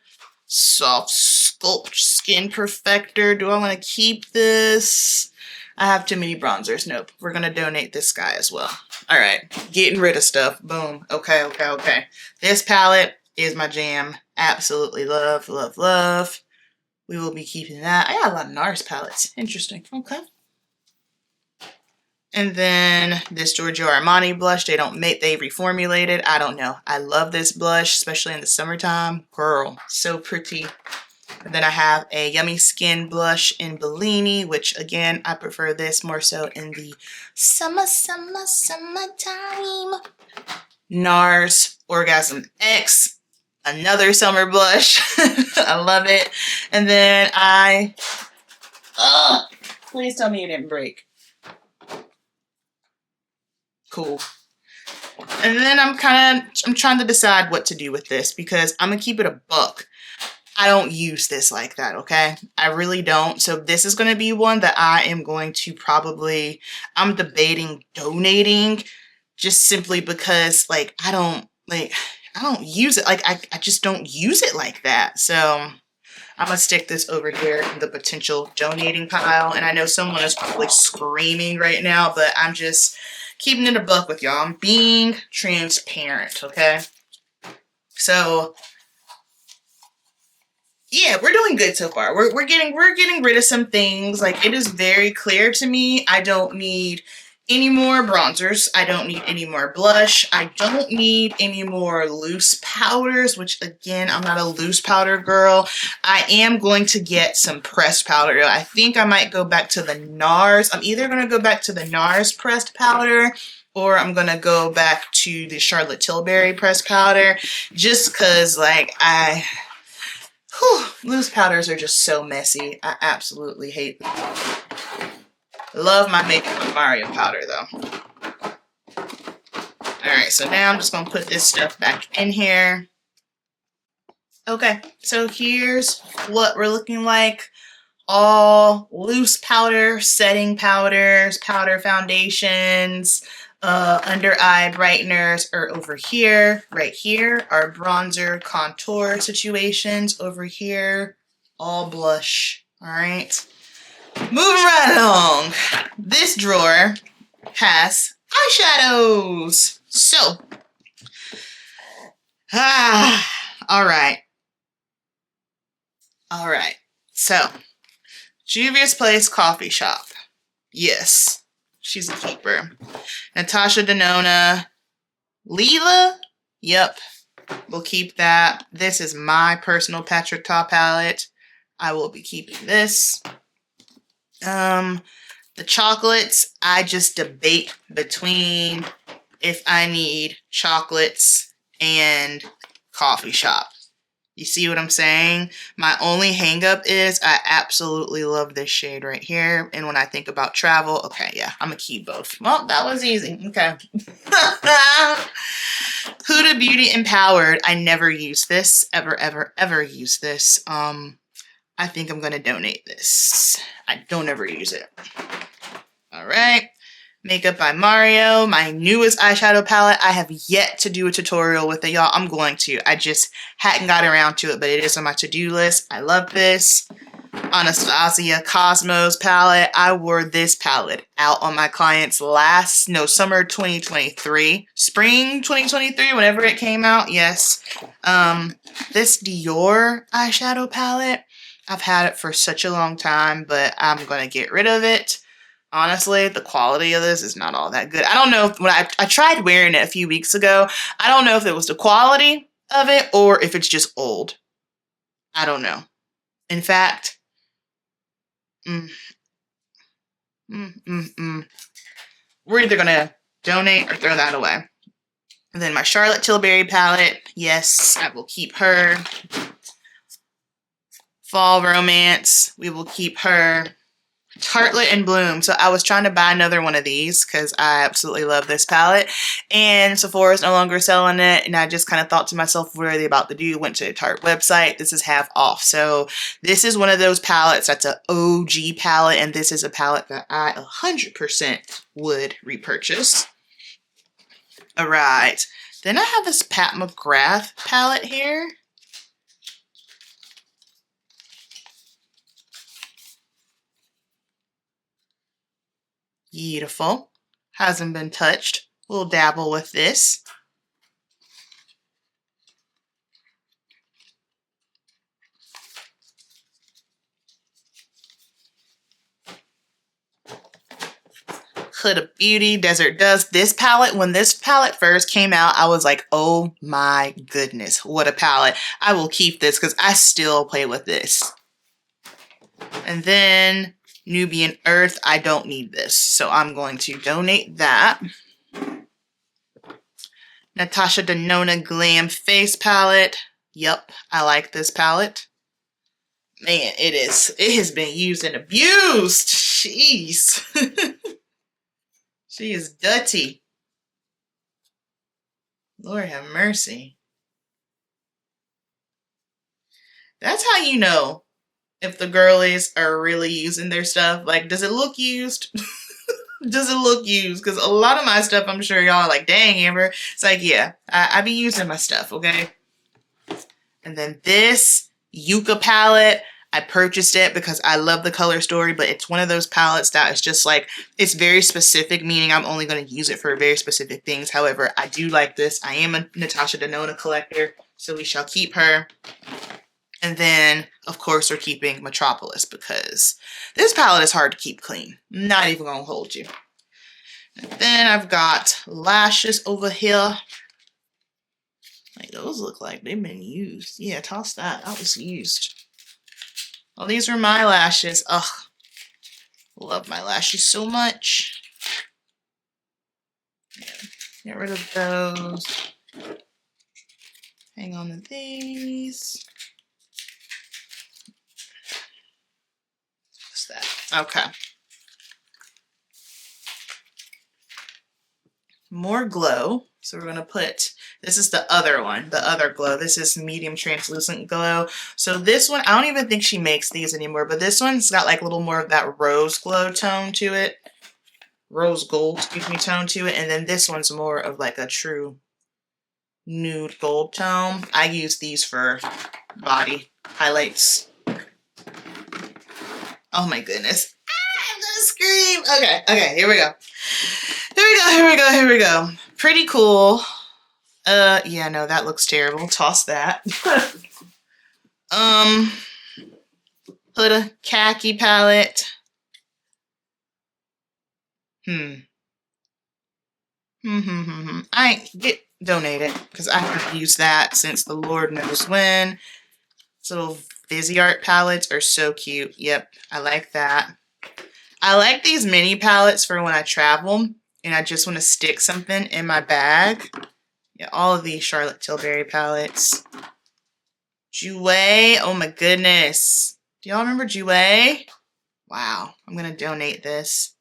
Soft Sculpt Skin Perfector. Do I want to keep this? I have too many bronzers. Nope. We're going to donate this guy as well. All right. Getting rid of stuff. Boom. Okay. This palette is my jam. Absolutely love, love, love. We will be keeping that. I got a lot of NARS palettes. Interesting. Okay. And then this Giorgio Armani blush. They reformulated. I don't know. I love this blush, especially in the summertime. Girl, so pretty. And then I have a Yummy Skin blush in Bikini, which again, I prefer this more so in the summertime. NARS Orgasm X, another summer blush. I love it. And then please tell me it didn't break. Cool. And then I'm trying to decide what to do with this because I'm gonna keep it a buck. I don't use this like that, okay? I really don't. So this is gonna be one that I am going to I'm debating donating just simply because like, I I don't use it. Like, I just don't use it like that. So I'm gonna stick this over here in the potential donating pile. And I know someone is probably screaming right now, but I'm just keeping it a buck with y'all. I'm being transparent, okay? So yeah, we're doing good so far. We're getting rid of some things. Like, it is very clear to me I don't need any more bronzers. I don't need any more blush. I don't need any more loose powders, which again, I'm not a loose powder girl. I am going to get some pressed powder. I think I might go back to the NARS. I'm either going to go back to the NARS pressed powder, or I'm going to go back to the Charlotte Tilbury pressed powder, just because, like, loose powders are just so messy. I absolutely hate them. Love my Makeup with Mario powder though. Alright, so now I'm just going to put this stuff back in here. Okay, so here's what we're looking like. All loose powder, setting powders, powder foundations, under eye brighteners are over here. Right here are bronzer contour situations over here. All blush. Alright. Moving right along. This drawer has eyeshadows. So, alright. Alright. So, Juvia's Place Coffee Shop. Yes, she's a keeper. Natasha Denona. Leela? Yep, we'll keep that. This is my personal Patrick Ta palette. I will be keeping this. The chocolates, I just debate between if I need chocolates and coffee shop. You see what I'm saying? My only hangup is I absolutely love this shade right here. And when I think about travel, okay, yeah, I'm gonna keep both. Well, that was easy. Okay. Huda Beauty Empowered. I never use this. Ever use this. I think I'm gonna donate this. I don't ever use it. All right. Makeup by Mario, my newest eyeshadow palette. I have yet to do a tutorial with it, y'all. I'm going to. I just hadn't got around to it, but it is on my to-do list. I love this. Anastasia Cosmos palette. I wore this palette out on my clients summer 2023. Spring 2023, whenever it came out, yes. This Dior eyeshadow palette, I've had it for such a long time, but I'm going to get rid of it. Honestly, the quality of this is not all that good. I don't know if when I tried wearing it a few weeks ago. I don't know if it was the quality of it or if it's just old. I don't know. In fact, we're either going to donate or throw that away. And then my Charlotte Tilbury palette. Yes, I will keep her. Fall Romance. We will keep her. Tartelette and Bloom. So I was trying to buy another one of these because I absolutely love this palette. And Sephora's no longer selling it. And I just kind of thought to myself, what are they about to do? Went to the Tarte website. This is half off. So this is one of those palettes that's an OG palette. And this is a palette that I 100% would repurchase. All right. Then I have this Pat McGrath palette here. Beautiful. Hasn't been touched. We'll dabble with this. Huda Beauty, Desert Dust. This palette, when this palette first came out, I was like, oh my goodness, what a palette. I will keep this because I still play with this. And then Nubian Earth, I don't need this, so I'm going to donate that. Natasha Denona Glam Face Palette. Yep, I like this palette. Man, it has been used and abused. Jeez. She is dirty. Lord have mercy. That's how you know if the girlies are really using their stuff. Like, does it look used? Does it look used? Because a lot of my stuff, I'm sure y'all are like, dang, Amber. It's like, yeah, I be using my stuff, okay? And then this Yucca palette, I purchased it because I love the color story, but it's one of those palettes that is just like, it's very specific, meaning I'm only going to use it for very specific things. However, I do like this. I am a Natasha Denona collector, so we shall keep her. And then, of course, we're keeping Metropolis because this palette is hard to keep clean. I'm not even going to hold you. And then I've got lashes over here. Like, those look like they've been used. Yeah, toss that. That was used. Oh, these are my lashes. Ugh. Love my lashes so much. Get rid of those. Hang on to these. What's that? Okay. More glow. So we're going to put, this is the other one, the other glow. This is medium translucent glow. So this one, I don't even think she makes these anymore, but this one's got like a little more of that rose glow tone to it. Rose gold, excuse me, tone to it. And then this one's more of like a true nude gold tone. I use these for body highlights. Oh my goodness. I'm gonna scream. Okay, here we go. Here we go. Pretty cool. Yeah, no, that looks terrible. Toss that. Put a khaki palette. I get donated because I have used that since the Lord knows when. These little Busy Art palettes are so cute. Yep, I like that. I like these mini palettes for when I travel and I just want to stick something in my bag. Yeah, all of these Charlotte Tilbury palettes. Jouer, oh my goodness. Do y'all remember Jouer? Wow, I'm going to donate this.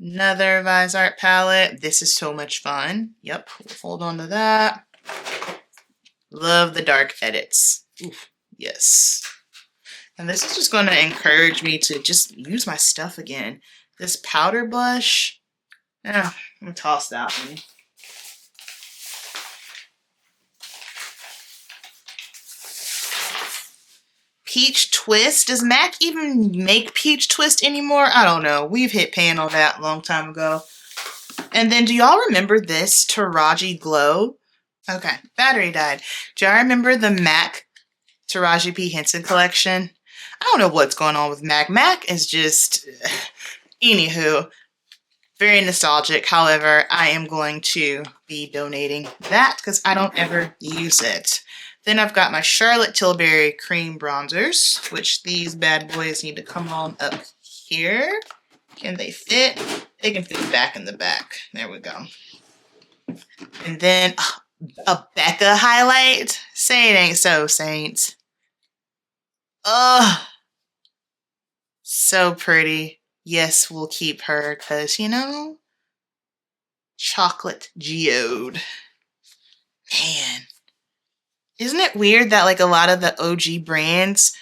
Another Vise Art palette. This is so much fun. Yep, we'll hold on to that. Love the dark edits. Oof, yes. And this is just going to encourage me to just use my stuff again. This powder blush. I'm going to toss that one. Peach Twist. Does MAC even make Peach Twist anymore? I don't know. We've hit pan on that a long time ago. And then do y'all remember this Taraji Glow? Okay, battery died. Do y'all remember the MAC Taraji P. Henson collection? I don't know what's going on with MAC. MAC is just... Anywho, very nostalgic. However, I am going to be donating that because I don't ever use it. Then I've got my Charlotte Tilbury cream bronzers, which these bad boys need to come on up here. Can they fit? They can fit back in the back. There we go. And then a Becca highlight. Say it ain't so, Saints. Ugh. So pretty. Yes, we'll keep her because, you know, chocolate geode. Man. Isn't it weird that like a lot of the OG brands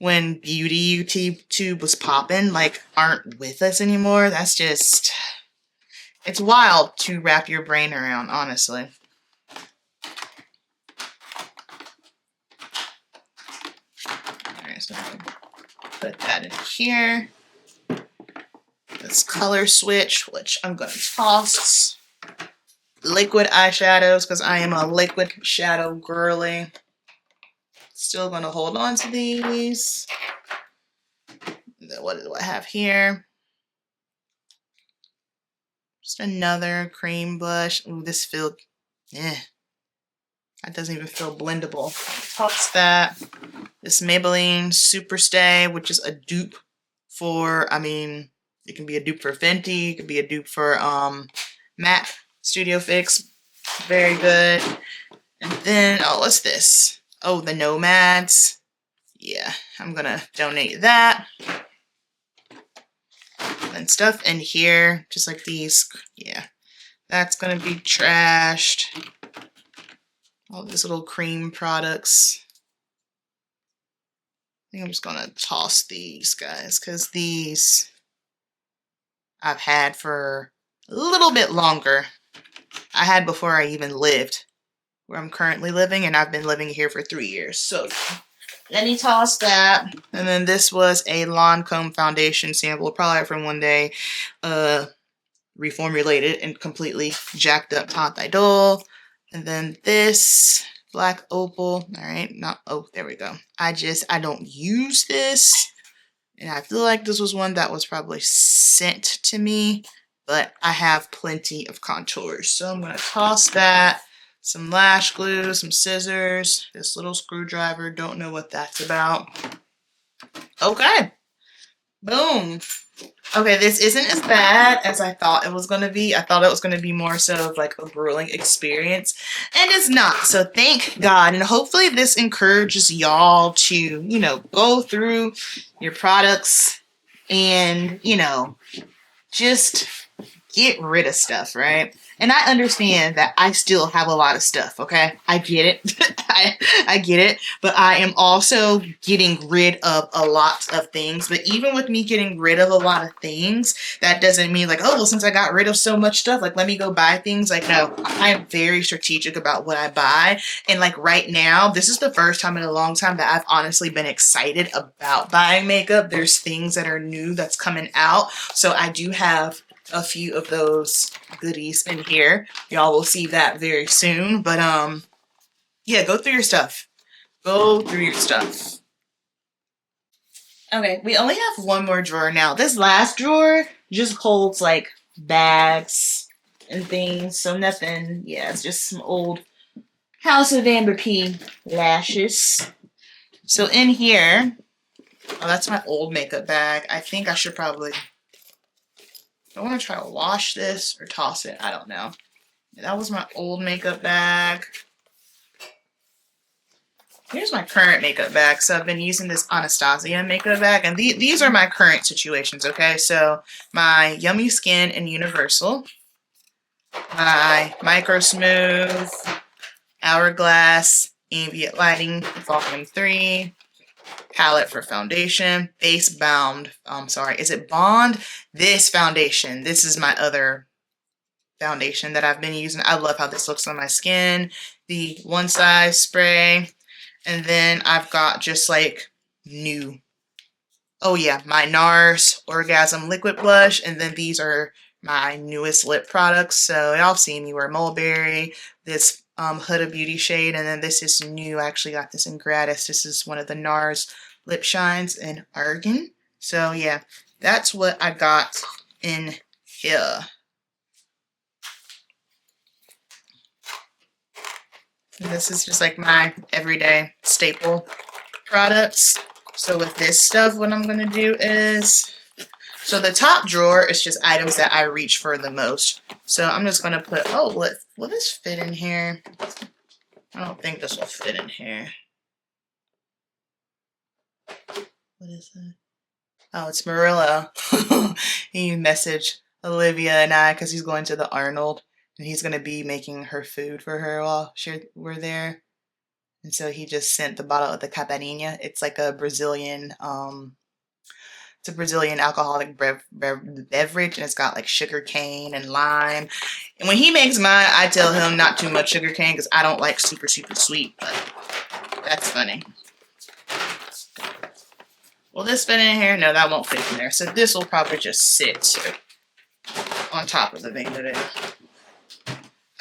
when beauty YouTube was popping like aren't with us anymore? That's just, it's wild to wrap your brain around, honestly. Alright, so I'm gonna put that in here. This color switch, which I'm gonna toss. Liquid eyeshadows because I am a liquid shadow girly. Still gonna hold on to these. Then what do I have here? Just another cream blush. Ooh, this feels, that doesn't even feel blendable. Toss that. This Maybelline Superstay, which is a dupe for, I mean, it can be a dupe for Fenty, it could be a dupe for MAC Studio Fix. Very good. And then, oh, what's this? Oh, the Nomads. Yeah, I'm gonna donate that. And stuff in here, just like these. Yeah, that's gonna be trashed. All these little cream products. I think I'm just gonna toss these guys because these I've had for a little bit longer. I had before I even lived where I'm currently living, and I've been living here for 3 years. So let me toss that. And then this was a Lancome foundation sample, probably from one day, reformulated and completely jacked up Tante Idol. And then this black opal. All right, there we go. I don't use this. And I feel like this was one that was probably sent to me, but I have plenty of contours. So I'm gonna toss that. Some lash glue, some scissors, this little screwdriver, don't know what that's about. Okay, boom. Okay, this isn't as bad as I thought it was going to be. I thought it was going to be more so of like a grueling experience, and it's not. So thank God, and hopefully this encourages y'all to, you know, go through your products and, you know, just get rid of stuff, right? And I understand that I still have a lot of stuff, okay? I get it. I get it. But I am also getting rid of a lot of things. But even with me getting rid of a lot of things, that doesn't mean like, oh, well, since I got rid of so much stuff, like, let me go buy things. Like, no, I am very strategic about what I buy. And like right now, this is the first time in a long time that I've honestly been excited about buying makeup. There's things that are new that's coming out. So I do have a few of those goodies in here. Y'all will see that very soon. But yeah, go through your stuff. Go through your stuff. Okay, we only have one more drawer now. This last drawer just holds like bags and things. So nothing, yeah, it's just some old House of Amber P lashes. So in here, oh, that's my old makeup bag. I think I should probably, I want to try to wash this or toss it. I don't know. That was my old makeup bag. Here's my current makeup bag. So I've been using this Anastasia makeup bag. And these are my current situations, okay? So my Yummy Skin and Universal. My Micro Smooth, Hourglass, Ambient Lighting, Volume 3. Palette for foundation, Base Bound, is it Bond? This foundation, this is my other foundation that I've been using. I love how this looks on my skin. The One Size spray, and then I've got just like new, oh yeah, my NARS Orgasm Liquid Blush, and then these are my newest lip products. So y'all have seen me wear Mulberry, this Huda Beauty shade, and then this is new. I actually got this in gratis. This is one of the NARS lip shines in Argan. So yeah, that's what I got in here. And this is just like my everyday staple products. So with this stuff, what I'm going to do is, so the top drawer is just items that I reach for the most. So I'm just going to put, oh, will this fit in here? I don't think this will fit in here. What is that? Oh, it's Marilla. He messaged Olivia and I because he's going to the Arnold and he's going to be making her food for her while we're there. And so he just sent the bottle of the Caipirinha. It's like a Brazilian, it's a Brazilian alcoholic beverage, and it's got like sugar cane and lime. And when he makes mine, I tell him not too much sugar cane because I don't like super, super sweet, but that's funny. Will this fit in here? No, that won't fit in there. So this will probably just sit on top of the vanity.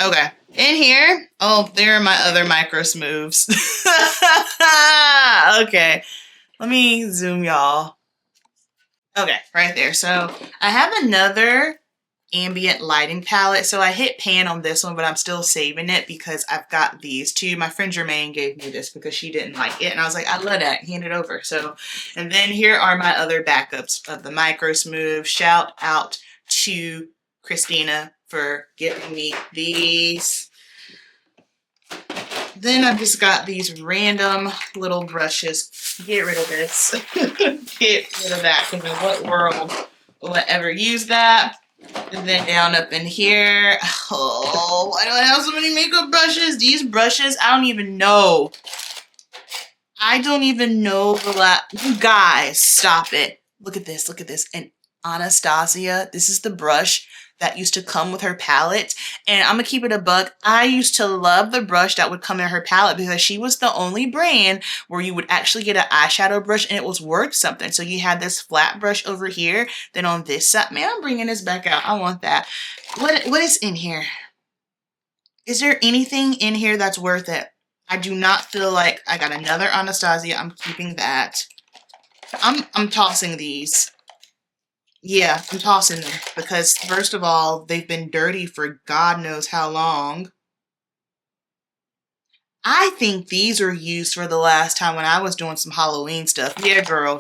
Okay, in here, oh, there are my other Micro Smooths. Okay, let me zoom y'all. Okay, right there. So I have another ambient lighting palette. So I hit pan on this one, but I'm still saving it because I've got these two. My friend Jermaine gave me this because she didn't like it. And I was like, I love that. Hand it over. So, and then here are my other backups of the Micro Smooth. Shout out to Christina for giving me these. Then I've just got these random little brushes. Get rid of this. Get rid of that. Because in what world will I ever use that? And then down up in here. Oh, why do I have so many makeup brushes? These brushes, I don't even know. I don't even know the last. You guys, stop it. Look at this. Look at this. And Anastasia. This is the brush that used to come with her palette. And I'm gonna keep it a buck. I used to love the brush that would come in her palette because she was the only brand where you would actually get an eyeshadow brush and it was worth something. So you had this flat brush over here. Then on this side, man, I'm bringing this back out. I want that. What is in here? Is there anything in here that's worth it? I do not feel like I got another Anastasia. I'm keeping that. I'm tossing these. Yeah, I'm tossing them because first of all, they've been dirty for God knows how long. I think these were used for the last time when I was doing some Halloween stuff. Yeah, girl,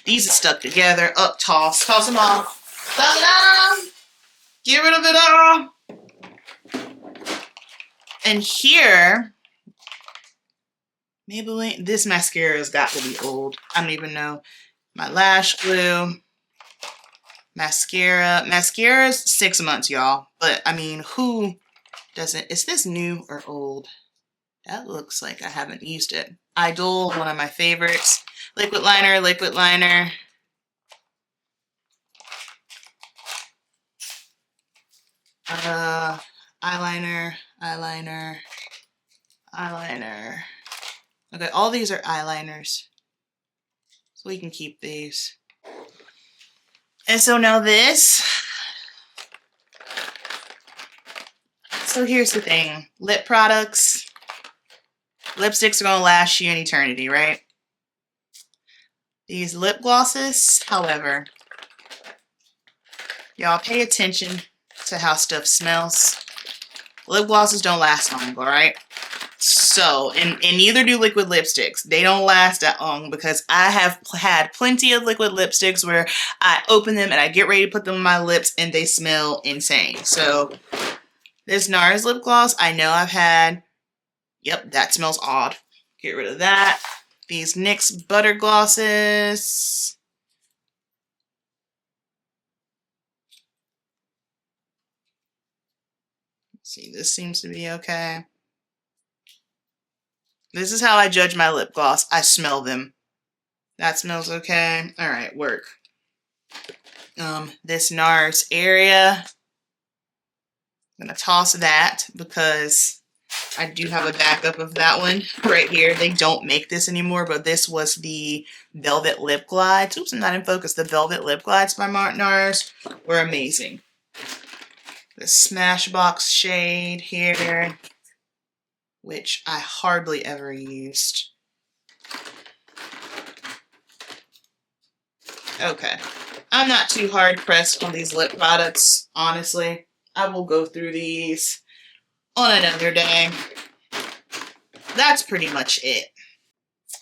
these are stuck together. Up, toss them off. Ta-da! Get rid of it all. And here, Maybelline, this mascara has got to be old. I don't even know. My lash glue. Mascara. Mascara's 6 months, y'all. But, I mean, who doesn't? Is this new or old? That looks like I haven't used it. Idol, one of my favorites. Liquid liner, liquid liner. Eyeliner, eyeliner, eyeliner. Okay, all these are eyeliners. So we can keep these. And so now this. So here's the thing. Lip products. Lipsticks are going to last you an eternity, right? These lip glosses, however, y'all pay attention to how stuff smells. Lip glosses don't last long, all right? So, and neither do liquid lipsticks. They don't last that long because I have had plenty of liquid lipsticks where I open them and I get ready to put them on my lips and they smell insane. So, this NARS lip gloss, I know I've had, yep, that smells odd. Get rid of that. These NYX butter glosses. Let's see, this seems to be okay. This is how I judge my lip gloss. I smell them. That smells okay. All right, work. This NARS area. I'm gonna toss that because I do have a backup of that one right here. They don't make this anymore, but this was the Velvet Lip Glides. Oops, I'm not in focus. The Velvet Lip Glides by NARS were amazing. The Smashbox shade here, which I hardly ever used. Okay. I'm not too hard pressed on these lip products, honestly. I will go through these on another day. That's pretty much it.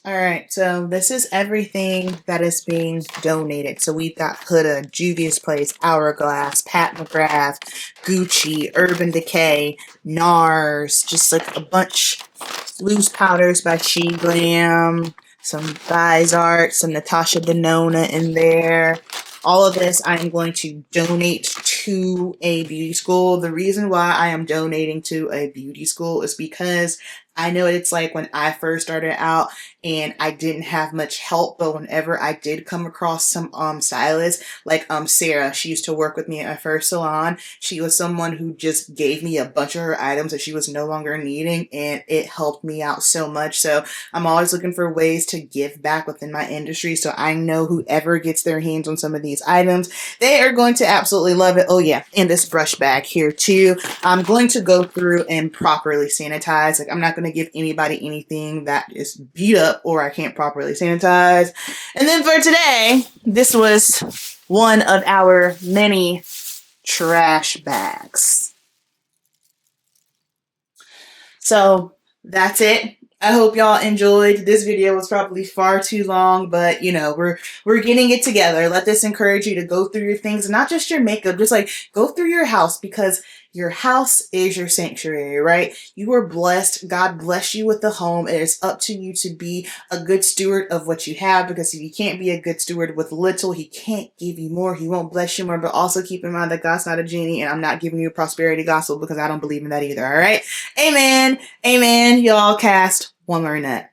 Alright, so this is everything that is being donated. So we've got Huda, Juvia's Place, Hourglass, Pat McGrath, Gucci, Urban Decay, NARS, just like a bunch. Loose powders by She Glam, some Thighs Art, some Natasha Denona in there. All of this I am going to donate to a beauty school. The reason why I am donating to a beauty school is because I know what it's like when I first started out and I didn't have much help, but whenever I did come across some stylists, like Sarah, she used to work with me at my first salon. She was someone who just gave me a bunch of her items that she was no longer needing, and it helped me out so much. So I'm always looking for ways to give back within my industry. So I know whoever gets their hands on some of these items, they are going to absolutely love it. Oh yeah, and this brush bag here too. I'm going to go through and properly sanitize. Like, I'm not going to give anybody anything that is beat up or I can't properly sanitize. And then for today, this was one of our many trash bags. So that's it. I hope y'all enjoyed. This video was probably far too long, but you know, we're getting it together. Let this encourage you to go through your things, not just your makeup, just like go through your house, because your house is your sanctuary, right? You are blessed. God bless you with the home. It is up to you to be a good steward of what you have, because if you can't be a good steward with little, he can't give you more. He won't bless you more. But also keep in mind that God's not a genie, and I'm not giving you a prosperity gospel because I don't believe in that either. All right. Amen. Amen. Y'all cast one more nut.